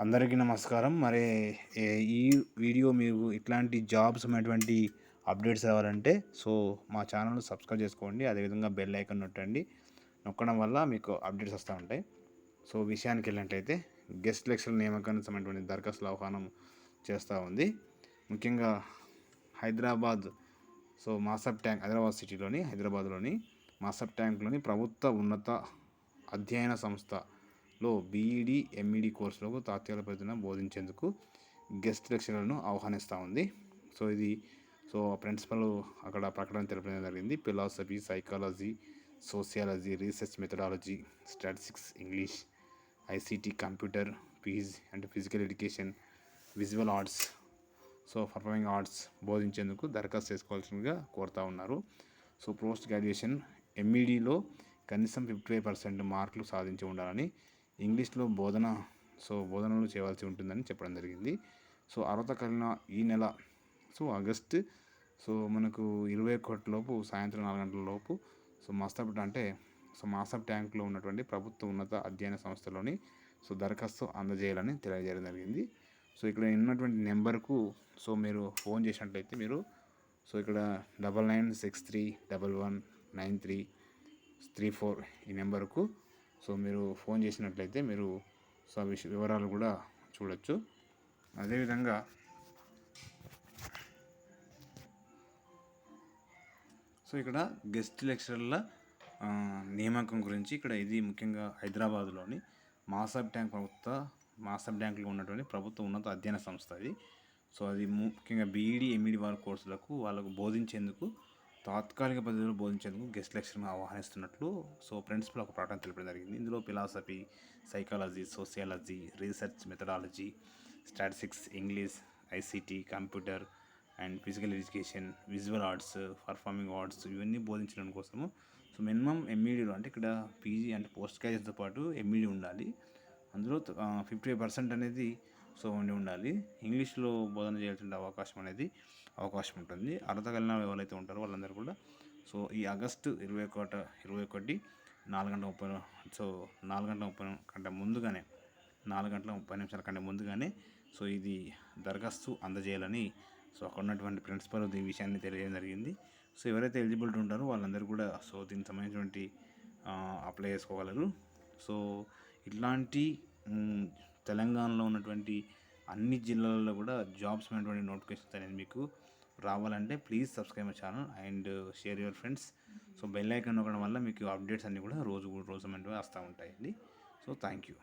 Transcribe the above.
అందరికీ నమస్కారం. ఈ వీడియో మీకు ఇట్లాంటి జాబ్స్ ఉన్నటువంటి అప్డేట్స్ రావాలంటే మా ఛానల్‌ని సబ్స్క్రైబ్ చేసుకోండి. అదేవిధంగా బెల్ ఐకాన్ నొక్కడం వల్ల మీకు అప్డేట్స్ వస్తూ ఉంటాయి. విషయానికి వెళ్ళినట్లయితే గెస్ట్ లెక్చరర్ నియామకానికి సంబంధించిన దరఖాస్తుల ఆహ్వానం చేస్తూ ఉంది. ముఖ్యంగా హైదరాబాద్ హైదరాబాద్ సిటీలోని హైదరాబాద్లోని మాసబ్ ట్యాంక్లోని ప్రభుత్వ ఉన్నత అధ్యయన సంస్థలో బీఈడీ, ఎంఈడీ కోర్సులకు తాత్కాలిక పరిధిన బోధించేందుకు గెస్ట్ లెక్చరర్లను ఆహ్వానిస్తూ ఉంది. ఇది ప్రిన్సిపల్ అక్కడ ప్రకటన తెలపడం జరిగింది. Philosophy, psychology, sociology, research methodology, statistics, English, ICT, computer, physical education, visual arts, performing arts బోధించేందుకు దరఖాస్తు చేసుకోవాల్సిందిగా కోరుతూ ఉన్నారు. పోస్ట్ గ్రాడ్యుయేషన్ ఎంఈడీలో కనీసం 55% మార్కులు సాధించి ఉండాలని, ఇంగ్లీష్లో బోధనలు చేయవలసి ఉంటుందని చెప్పడం జరిగింది. అర్హత కలిగిన ఈ నెల ఆగస్టు మనకు 21 లోపు సాయంత్రం 4 గంటల లోపు మాసబ్ ట్యాంక్లో ఉన్నటువంటి ప్రభుత్వ ఉన్నత అధ్యయన సంస్థలోని దరఖాస్తు అందజేయాలని తెలియజేయడం జరిగింది. ఇక్కడ ఉన్నటువంటి నెంబర్కు మీరు ఫోన్ చేసినట్లయితే మీరు ఇక్కడ 9963119334 ఈ నెంబర్కు మీరు ఫోన్ చేసినట్లయితే మీరు వివరాలు కూడా చూడొచ్చు. అదేవిధంగా ఇక్కడ గెస్ట్ లెక్చరర్ల నియామకం గురించి ఇది ముఖ్యంగా హైదరాబాద్లోని మాసబ్ ట్యాంక్లో ఉన్నటువంటి ప్రభుత్వ ఉన్నత అధ్యయన సంస్థ ఇది. అది ముఖ్యంగా బీఈడీ, ఎంఈడీ వాళ్ళకు బోధించేందుకు తాత్కాలిక పద్ధతిలో బోధించేందుకు గెస్ట్ లెక్చర్ను ఆహ్వానిస్తున్నట్లు ప్రిన్సిపల్ ఒక ప్రకటన తెలపడం జరిగింది. ఇందులో philosophy, psychology, sociology, research methodology, statistics, English, ICT, computer physical education, visual arts, performing arts ఇవన్నీ బోధించడం కోసము మినిమం ఎంఈడీలో ఇక్కడ పీజీ పోస్ట్ గ్రాడ్యుయేషన్తో పాటు ఎంఈడీ ఉండాలి. అందులో 55% అనేది ఉండాలి. ఇంగ్లీష్లో బోధన చేయాల్సిన అవకాశం ఉంటుంది. అర్హత కలిగిన ఎవరైతే ఉంటారో వాళ్ళందరూ కూడా ఈ ఆగస్టు 21 4 గంటల 30 కంటే ముందుగానే 4 గంటల 30 నిమిషాల కంటే ముందుగానే ఇది దరఖాస్తు అందజేయాలని అక్కడ ఉన్నటువంటి ప్రిన్సిపల్ ఈ విషయాన్ని తెలియజేయడం జరిగింది. ఎవరైతే ఎలిజిబిలిటీ ఉంటారో వాళ్ళందరూ కూడా దీనికి సంబంధించినటువంటి అప్లై చేసుకోగలరు. ఇట్లాంటి తెలంగాణలో ఉన్నటువంటి అన్ని జిల్లాలలో కూడా జాబ్స్ అనేటువంటి నోటిఫికేషన్స్ అనేది మీకు రావాలంటే please subscribe my channel and share your friends. Bell icon నొక్కడం వల్ల మీకు అప్డేట్స్ అన్నీ కూడా రోజు వస్తూ ఉంటాయండి. Thank you.